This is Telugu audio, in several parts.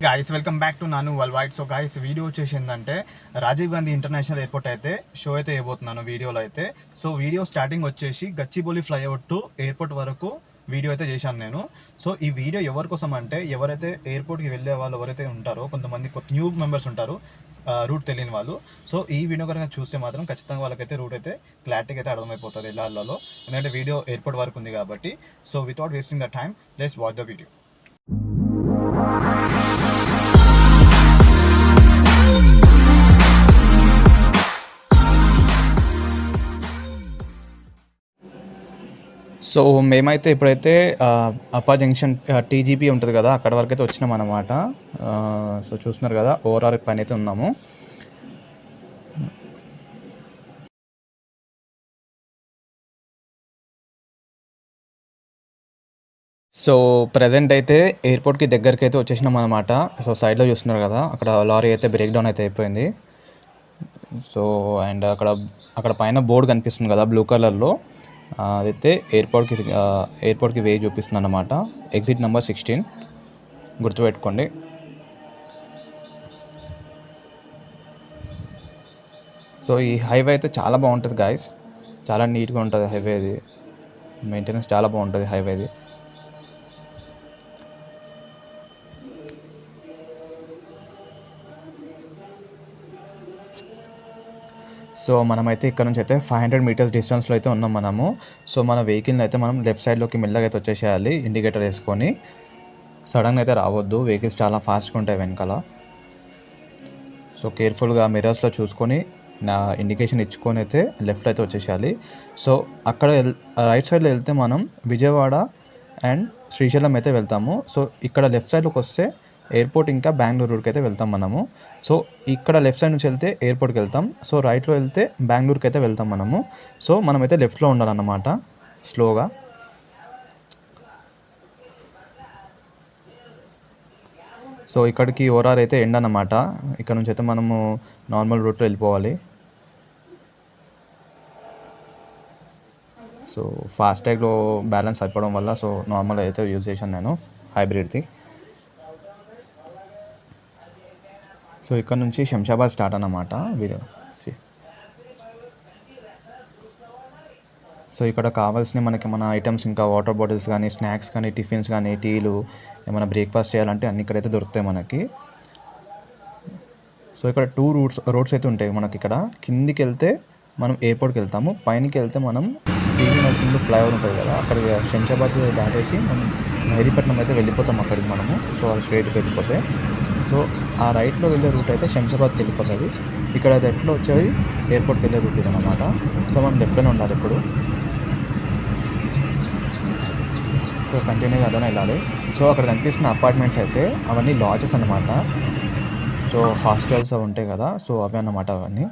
గాయ్స్ వెల్కమ్ బ్యాక్ టు నాను world wide. So guys video వచ్చేసి ఏంటంటే రాజీవ్ గాంధీ ఇంటర్నేషనల్ ఎయిర్పోర్ట్ అయితే షో అయితే వేయబోతున్నాను వీడియోలో అయితే. సో వీడియో స్టార్టింగ్ వచ్చేసి గచ్చిబౌలి ఫ్లైఓవర్ టు ఎయిర్పోర్ట్ వరకు వీడియో అయితే చేశాను నేను. సో ఈ వీడియో ఎవరి కోసం అంటే ఎవరైతే ఎయిర్పోర్ట్కి వెళ్ళే వాళ్ళు ఎవరైతే ఉంటారో కొంతమంది న్యూ మెంబర్స్ ఉంటారు రూట్ తెలియని వాళ్ళు. సో ఈ వీడియో కనుక చూస్తే మాత్రం ఖచ్చితంగా వాళ్ళకైతే రూట్ అయితే క్లారిటీగా అయితే అర్థమైపోతుంది వెళ్ళాలలో, ఎందుకంటే వీడియో ఎయిర్పోర్ట్ వరకు ఉంది కాబట్టి. So without wasting the time let's watch the video. So మేమైతే ఇప్పుడైతే అప్పా జంక్షన్ టీజీపీ ఉంటుంది కదా, అక్కడ వరకు అయితే వచ్చినాం అన్నమాట. సో చూస్తున్నారు కదా, ఓవరాల్ పైన అయితే ఉన్నాము. సో ప్రజెంట్ అయితే ఎయిర్పోర్ట్కి దగ్గరికి అయితే వచ్చేసినాం అనమాట. సో సైడ్లో చూస్తున్నారు కదా, అక్కడ లారీ అయితే బ్రేక్ డౌన్ అయితే అయిపోయింది. సో అండ్ అక్కడ పైన బోర్డు కనిపిస్తుంది కదా బ్లూ కలర్లో, అదైతే ఎయిర్పోర్ట్కి వే చూపిస్తుంది అన్నమాట. ఎగ్జిట్ నెంబర్ 16 గుర్తుపెట్టుకోండి. సో ఈ హైవే అయితే చాలా బాగుంటుంది గాయస్, చాలా నీట్గా ఉంటుంది హైవే. అది మెయింటెనెన్స్ చాలా బాగుంటుంది హైవేది. సో మనమైతే ఇక్కడ నుంచి అయితే 500 మీటర్స్ డిస్టెన్స్లో అయితే ఉన్నాం మనము. సో మన వెహికల్ని అయితే మనం లెఫ్ట్ సైడ్లోకి మెల్లగా అయితే వచ్చేసేయాలి, ఇండికేటర్ వేసుకొని. సడన్గా అయితే రావద్దు, వెహికల్స్ చాలా ఫాస్ట్గా ఉంటాయి వెనకాల. సో కేర్ఫుల్గా మిరర్స్లో చూసుకొని నా ఇండికేషన్ ఇచ్చుకొని అయితే లెఫ్ట్ అయితే వచ్చేసేయాలి. సో అక్కడ రైట్ సైడ్లో వెళ్తే మనం విజయవాడ అండ్ శ్రీశైలం అయితే వెళ్తాము. సో ఇక్కడ లెఫ్ట్ సైడ్లోకి వస్తే ఎయిర్పోర్ట్ ఇంకా బెంగళూరు రూట్కి అయితే వెళ్తాం మనము. సో ఇక్కడ లెఫ్ట్ సైడ్ నుంచి వెళ్తే ఎయిర్పోర్ట్కి వెళ్తాం, సో రైట్లో వెళ్తే బెంగళూరుకి అయితే వెళ్తాం మనము. సో మనమైతే లెఫ్ట్లో ఉండాలన్నమాట స్లోగా. సో ఇక్కడికి ఓరార్ అయితే ఎండ్ అన్నమాట. ఇక్కడ నుంచి అయితే మనము నార్మల్ రూట్లో వెళ్ళిపోవాలి. సో ఫాస్టాగ్లో బ్యాలెన్స్ అయిపోవడం వల్ల సో నార్మల్ అయితే యూజ్ చేశాను నేను హైబ్రిడ్ది. సో ఇక్కడ నుంచి శంషాబాద్ స్టార్ట్ అన్నమాట వీడియో. సో ఇక్కడ కావాల్సిన మనకి మన ఐటమ్స్, ఇంకా వాటర్ బాటిల్స్ కానీ, స్నాక్స్ కానీ, టిఫిన్స్ కానీ, టీలు, ఏమైనా బ్రేక్ఫాస్ట్ చేయాలంటే అన్ని ఇక్కడైతే దొరుకుతాయి మనకి. సో ఇక్కడ 2 రోడ్స్ అయితే ఉంటాయి మనకి. ఇక్కడ కిందికి వెళ్తే మనం ఎయిర్పోర్ట్కి వెళ్తాము, పైనకి వెళ్తే మనం టీవీ నర్సింగ్ ఫ్లైఓవర్ ఉంటుంది కదా, అక్కడ శంషాబాద్ దాటేసి మనం మెహదీపట్నం అయితే వెళ్ళిపోతాం అక్కడికి మనము. సో అది స్ట్రైట్కి వెళ్ళిపోతే సో ఆ రైట్లో వెళ్ళే రూట్ అయితే శంషాబాద్కి వెళ్ళిపోతుంది. ఇక్కడ లెఫ్ట్లో వచ్చేది ఎయిర్పోర్ట్కి వెళ్ళే రూట్ ఇదన్నమాట. సో మనం లెఫ్ట్లోనే ఉండాలి ఇప్పుడు. సో కంటిన్యూగా అదనే వెళ్ళాలి. సో అక్కడ కనిపిస్తున్న అపార్ట్మెంట్స్ అయితే అవన్నీ లాడ్జెస్ అన్నమాట. సో హాస్టల్స్ అవి ఉంటాయి కదా, సో అవే అన్నమాట అవన్నీ.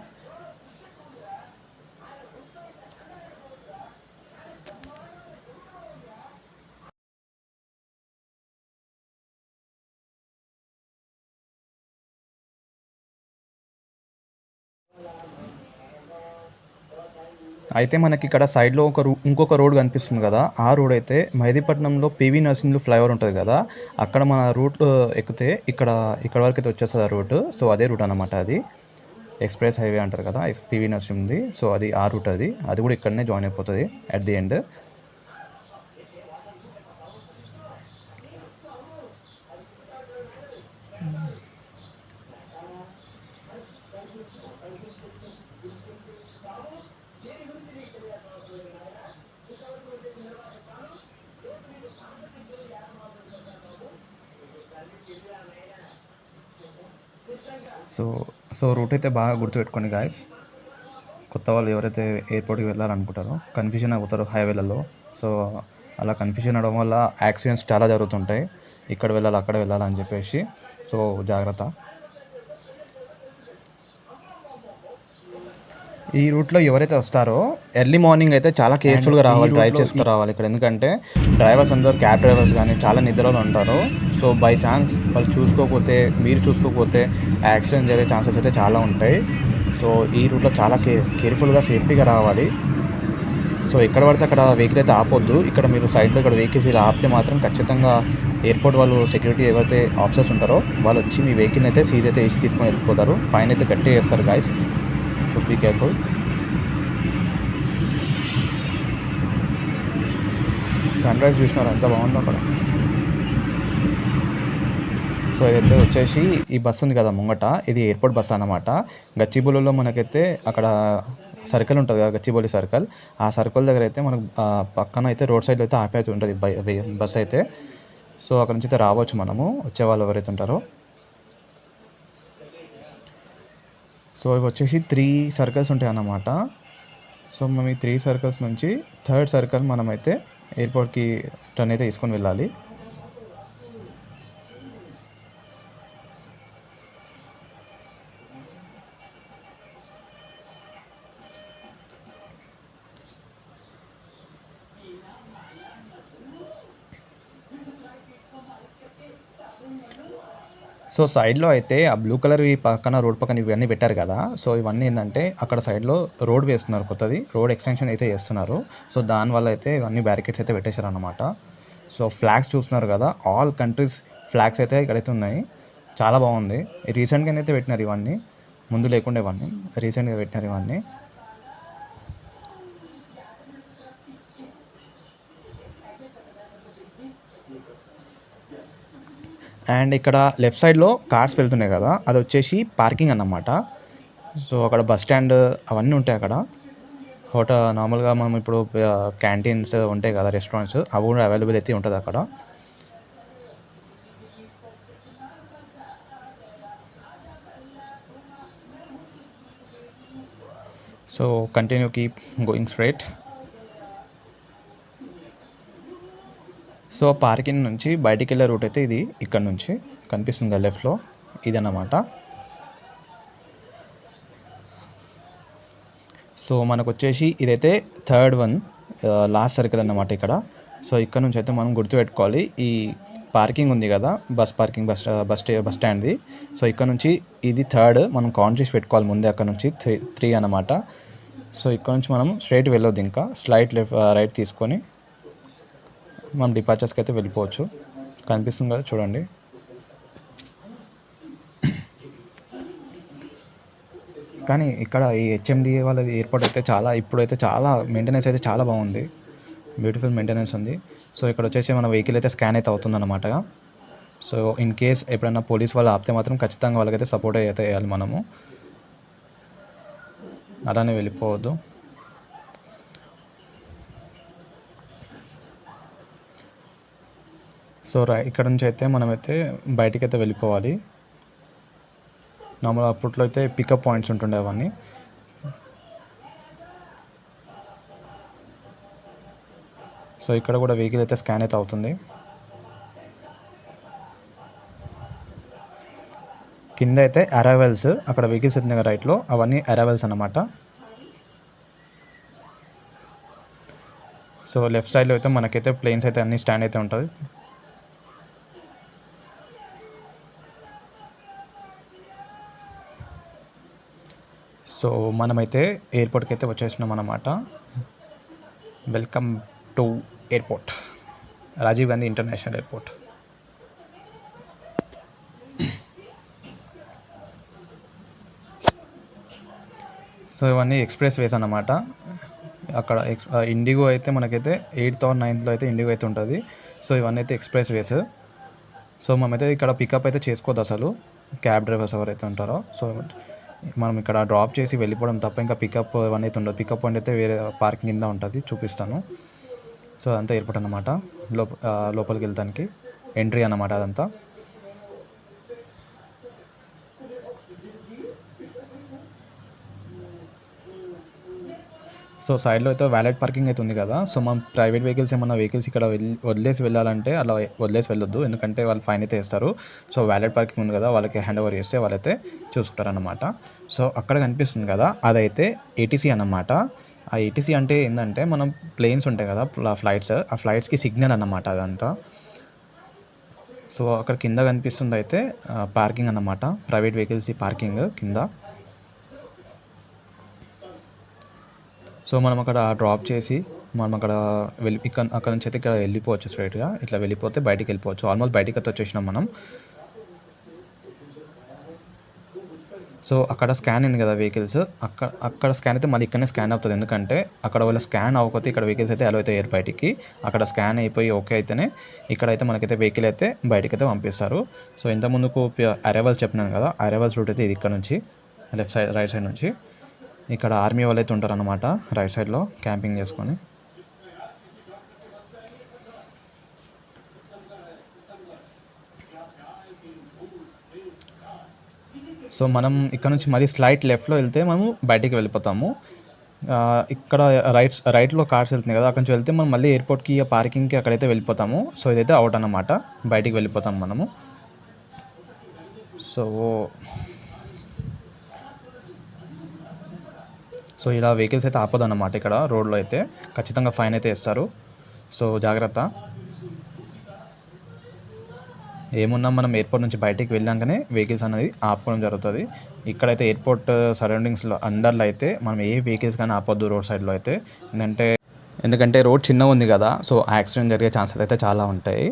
అయితే మనకి ఇక్కడ సైడ్లో ఇంకొక రోడ్ కనిపిస్తుంది కదా, ఆ రోడ్ అయితే మెహదీపట్నంలో పివి నర్సింగ్ ఫ్లైఓవర్ ఉంటుంది కదా, అక్కడ మన రూట్ ఎక్కితే ఇక్కడ వరకు అయితే వచ్చేస్తుంది ఆ రూట్. సో అదే రూట్ అనమాట, అది ఎక్స్ప్రెస్ హైవే అంటారు కదా పివి నర్సింగ్ది. సో అది ఆ రూట్, అది కూడా ఇక్కడనే జాయిన్ అయిపోతుంది at the end. So root అయితే బాగా గుర్తుపెట్టుకోండి గాయస్. కొత్త వాళ్ళు ఎవరైతే ఎయిర్పోర్ట్కి వెళ్ళాలనుకుంటారో కన్ఫ్యూజన్ అవుతారు హైవేలలో. సో అలా కన్ఫ్యూజన్ అవడం వల్ల యాక్సిడెంట్స్ చాలా జరుగుతుంటాయి, ఇక్కడ వెళ్ళాలి అక్కడ వెళ్ళాలి అని చెప్పేసి. సో జాగ్రత్త. ఈ రూట్లో ఎవరైతే వస్తారో ఎర్లీ మార్నింగ్ అయితే చాలా కేర్ఫుల్గా రావాలి, డ్రైవ్ చేసుకుని రావాలి ఇక్కడ. ఎందుకంటే డ్రైవర్స్ అందరూ క్యాబ్ డ్రైవర్స్ కానీ చాలా నిద్రలో ఉంటారు. సో బై ఛాన్స్ వాళ్ళు మీరు చూసుకోకపోతే యాక్సిడెంట్ జరిగే ఛాన్సెస్ అయితే చాలా ఉంటాయి. సో ఈ రూట్లో చాలా కేర్ఫుల్గా సేఫ్టీగా రావాలి. సో ఎక్కడ పడితే అక్కడ వెహికల్ అయితే ఆపొద్దు. ఇక్కడ మీరు సైడ్లో ఇక్కడ వెహికల్స్ ఇలా ఆపితే మాత్రం ఖచ్చితంగా ఎయిర్పోర్ట్ వాళ్ళు సెక్యూరిటీ ఎవరైతే ఆఫీసర్స్ ఉంటారో వాళ్ళు వచ్చి మీ వెహికల్ని అయితే సీజ్ అయితే వేసి తీసుకొని వెళ్ళిపోతారు. ఫైన్ అయితే గట్టిగా చేస్తారు guys. So be careful. Sunrise చూసినారు ఎంత బాగుందో అక్కడ. సో ఇదైతే వచ్చేసి ఈ బస్సు ఉంది కదా ముంగట, ఇది ఎయిర్పోర్ట్ బస్ అన్నమాట. గచ్చిబౌలిలో మనకైతే అక్కడ సర్కిల్ ఉంటుంది కదా, గచ్చిబౌలి సర్కిల్. ఆ సర్కిల్ దగ్గర అయితే మనకు పక్కన అయితే రోడ్ సైడ్లో అయితే ఆపేసి ఉంటుంది బస్ అయితే. సో అక్కడ నుంచి అయితే రావచ్చు మనము, వచ్చేవాళ్ళు ఎవరైతే ఉంటారో. సో ఇవి వచ్చేసి 3 సర్కిల్స్ ఉంటాయి అన్నమాట. సో మేము ఈ 3 సర్కిల్స్ నుంచి 3rd సర్కిల్ మనమైతే ఎయిర్పోర్ట్కి టర్న్ అయితే తీసుకొని వెళ్ళాలి. సో సైడ్లో అయితే ఆ బ్లూ కలర్ ఈ పక్కన రోడ్ పక్కన ఇవన్నీ పెట్టారు కదా. సో ఇవన్నీ ఏంటంటే అక్కడ సైడ్లో రోడ్ వేస్తున్నారు, కొత్తది రోడ్ ఎక్స్టెన్షన్ అయితే చేస్తున్నారు. సో దానివల్ల అయితే ఇవన్నీ బ్యారికేడ్స్ అయితే పెట్టేశారు అనమాట. సో ఫ్లాగ్స్ చూస్తున్నారు కదా, ఆల్ కంట్రీస్ ఫ్లాగ్స్ అయితే ఇక్కడైతే ఉన్నాయి. చాలా బాగుంది. రీసెంట్గా అయితే పెట్టినారు ఇవన్నీ, ముందు లేకుండా ఇవన్నీ రీసెంట్గా పెట్టినారు ఇవన్నీ. అండ్ ఇక్కడ లెఫ్ట్ సైడ్లో కార్స్ వెళ్తున్నాయి కదా, అది వచ్చేసి పార్కింగ్ అన్నమాట. సో అక్కడ బస్ స్టాండ్ అవన్నీ ఉంటాయి అక్కడ. హోటల్ నార్మల్గా మనం ఇప్పుడు క్యాంటీన్స్ ఉంటాయి కదా, రెస్టారెంట్స్, అవి కూడా అవైలబుల్ అయితే ఉంటుంది అక్కడ. So continue keep going straight. So parking నుంచి బయటికి వెళ్ళే రూట్ అయితే ఇది, ఇక్కడ నుంచి కనిపిస్తుంది కదా లెఫ్ట్లో, ఇదన్నమాట. సో మనకు వచ్చేసి ఇదైతే 3rd వన్, లాస్ట్ సర్కిల్ అన్నమాట ఇక్కడ. సో ఇక్కడ నుంచి అయితే మనం గుర్తుపెట్టుకోవాలి, ఈ పార్కింగ్ ఉంది కదా, బస్ పార్కింగ్, బస్ స్టాండ్ది. సో ఇక్కడ నుంచి ఇది 3rd మనం కౌంట్ చేసి పెట్టుకోవాలి ముందే. అక్కడ నుంచి 3 అన్నమాట. సో ఇక్కడ నుంచి మనం స్ట్రైట్ వెళ్ళొద్దు, ఇంకా స్లైట్ రైట్ తీసుకొని మనం డిపార్చర్స్కి అయితే వెళ్ళిపోవచ్చు. కనిపిస్తుంది కదా చూడండి. కానీ ఇక్కడ ఈ హెచ్ఎండిఏ వాళ్ళది ఎయిర్పోర్ట్ అయితే ఇప్పుడైతే చాలా మెయింటెనెన్స్ అయితే చాలా బాగుంది, బ్యూటిఫుల్ మెయింటెనెన్స్ ఉంది. సో ఇక్కడ వచ్చేసి మన వెహికల్ అయితే స్కాన్ అయితే అవుతుందన్నమాట. సో ఇన్ కేస్ ఎప్పుడైనా పోలీస్ వాళ్ళు ఆపితే మాత్రం ఖచ్చితంగా వాళ్ళకైతే సపోర్ట్ అయితే వేయాలి మనము, అలానే వెళ్ళిపోవద్దు. సో ఇక్కడ నుంచి అయితే మనమైతే బయటికి అయితే వెళ్ళిపోవాలి. నార్మల్ అప్పట్లో అయితే పికప్ పాయింట్స్ ఉంటుండే అవన్నీ. సో ఇక్కడ కూడా వెహికల్ అయితే స్కాన్ అయితే అవుతుంది. కింద అయితే అరైవల్స్, అక్కడ వెహికల్స్ ఉంది కదా రైట్లో, అవన్నీ అరైవల్స్ అన్నమాట. సో లెఫ్ట్ సైడ్లో అయితే మనకైతే ప్లేన్స్ అయితే అన్ని స్టాండ్ అయితే ఉంటుంది. సో మనమైతే ఎయిర్పోర్ట్కి అయితే వచ్చేసినాం అన్నమాట. Welcome to airport, Rajiv Gandhi international airport. So ఇవన్నీ ఎక్స్ప్రెస్ వేస్ అన్నమాట. అక్కడ ఇండిగో అయితే మనకైతే 8th or 9th అయితే ఇండిగో అయితే ఉంటుంది. సో ఇవన్నీ అయితే ఎక్స్ప్రెస్ వేస్. సో మనమైతే ఇక్కడ పికప్ అయితే చేసుకోవద్దు అసలు, క్యాబ్ డ్రైవర్స్ ఎవరైతే ఉంటారో. సో మనం ఇక్కడ డ్రాప్ చేసి వెళ్ళిపోవడం తప్ప ఇంకా పికప్ ఇవన్నీ అయితే ఉండదు. పికప్ పాయింట్ అయితే వేరే పార్కింగ్ కింద ఉంటుంది, చూపిస్తాను. సో అదంతా ఎయిర్పోర్ట్ అన్నమాట. లోపలికి వెళ్తానికి ఎంట్రీ అన్నమాట అదంతా. సో సైడ్లో అయితే వ్యాలెట్ పార్కింగ్ అయితే ఉంది కదా. సో మనం ప్రైవేట్ వెహికల్స్ ఏమన్నా వెహికల్స్ ఇక్కడ వదిలేసి వెళ్ళాలంటే అలా వదిలేసి వెళ్ళొద్దు, ఎందుకంటే వాళ్ళు ఫైన్ అయితే వేస్తారు. సో వ్యాలెట్ పార్కింగ్ ఉంది కదా, వాళ్ళకి హ్యాండ్ ఓవర్ చేస్తే వాళ్ళైతే చూసుకుంటారన్నమాట. సో అక్కడ కనిపిస్తుంది కదా, అదైతే ఏటీసీ అన్నమాట. ఆ ఏటీసీ అంటే ఏంటంటే మనం ప్లేన్స్ ఉంటాయి కదా, ఫ్లైట్స్, ఆ ఫ్లైట్స్కి సిగ్నల్ అన్నమాట అదంతా. సో అక్కడ కింద కనిపిస్తుంది అయితే పార్కింగ్ అన్నమాట, ప్రైవేట్ వెహికల్స్ పార్కింగ్ కింద. సో మనం అక్కడ డ్రాప్ చేసి మనం అక్కడ అక్కడ నుంచి అయితే ఇక్కడ వెళ్ళిపోవచ్చు స్ట్రైట్‌గా. ఇట్లా వెళ్ళిపోతే బయటికెళ్ళిపోవచ్చు. ఆల్మోస్ట్ బయటికైతే వచ్చేసినాం మనం. సో, అక్కడ స్కాన్ అయింది కదా వెహికల్స్. అక్కడ స్కాన్ అయితే మళ్ళీ ఇక్కడనే స్కాన్ అవుతది. ఎందుకంటే అక్కడ ఒకవేళ స్కాన్ అవ్వకపోతే ఇక్కడ వెహికల్స్ అయితే అలో అయితాయి బయటికి. అక్కడ స్కాన్ అయిపోయి ఓకే అయితేనే ఇక్కడైతే మనకైతే వెహికల్ అయితే బయటికైతే పంపిస్తారు. సో, ఇంతకుముందుకు అరైవల్స్ చెప్పినాను కదా! అరైవల్స్ రూట్ అయితే ఇది ఇక్కడ నుంచి రైట్ సైడ్ నుంచి. ఇక్కడ ఆర్మీ వాళ్ళైతే ఉంటారనమాట రైట్ సైడ్‌లో క్యాంపింగ్ చేసుకొని. సో, మనం ఇక్కడ నుంచి మళ్ళీ స్లైట్ లెఫ్ట్‌లో వెళ్తే మనము బయటికి వెళ్ళిపోతాము. ఇక్కడ రైట్‌లో కార్స్ వెళ్తున్నాయి కదా! అక్కడి నుంచి వెళ్తే మనం మళ్ళీ ఎయిర్‌పోర్ట్‌కి పార్కింగ్‌కి అక్కడైతే వెళ్ళిపోతాము. సో, ఇదైతే ఔట్ అన్నమాట. బయటికి వెళ్ళిపోతాం మనము. సో, ఇలా వెహికల్స్ అయితే ఆపొద్దన్నమాట ఇక్కడ రోడ్‌లో అయితే. ఖచ్చితంగా ఫైన్ అయితే ఏస్తారు. సో, జాగ్రత్త. ఏమున్నా మనం ఎయిర్‌పోర్ట్ నుంచి బయటికి వెళ్ళాకనే వెహికల్స్ అనేది ఆపుకోవడం జరుగుతది. ఇక్కడైతే ఎయిర్‌పోర్ట్ సరౌండింగ్స్‌లో అండర్‌లో అయితే మనం ఏ వెహికల్స్ గాని ఆపొద్దు రోడ్ సైడ్‌లో అయితే. ఎందుకంటే రోడ్ చిన్నగుంది కదా! సో, యాక్సిడెంట్ జరిగే ఛాన్సెస్ అయితే చాలా ఉంటాయి.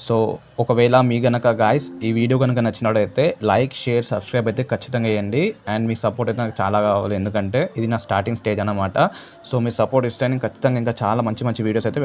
సో, ఒకవేళ మీ గనక గాయ్స్ ఈ వీడియో గనక నచ్చినట్టయితే లైక్, షేర్, సబ్స్క్రైబ్ అయితే ఖచ్చితంగా చేయండి. అండ్ మీ సపోర్ట్ అయితే నాకు చాలా కావాలి. ఎందుకంటే ఇది నా స్టార్టింగ్ స్టేజ్ అన్నమాట. సో, మీ సపోర్ట్ ఇస్తే నేను ఖచ్చితంగా ఇంకా చాలా మంచి మంచి వీడియోస్ అయితే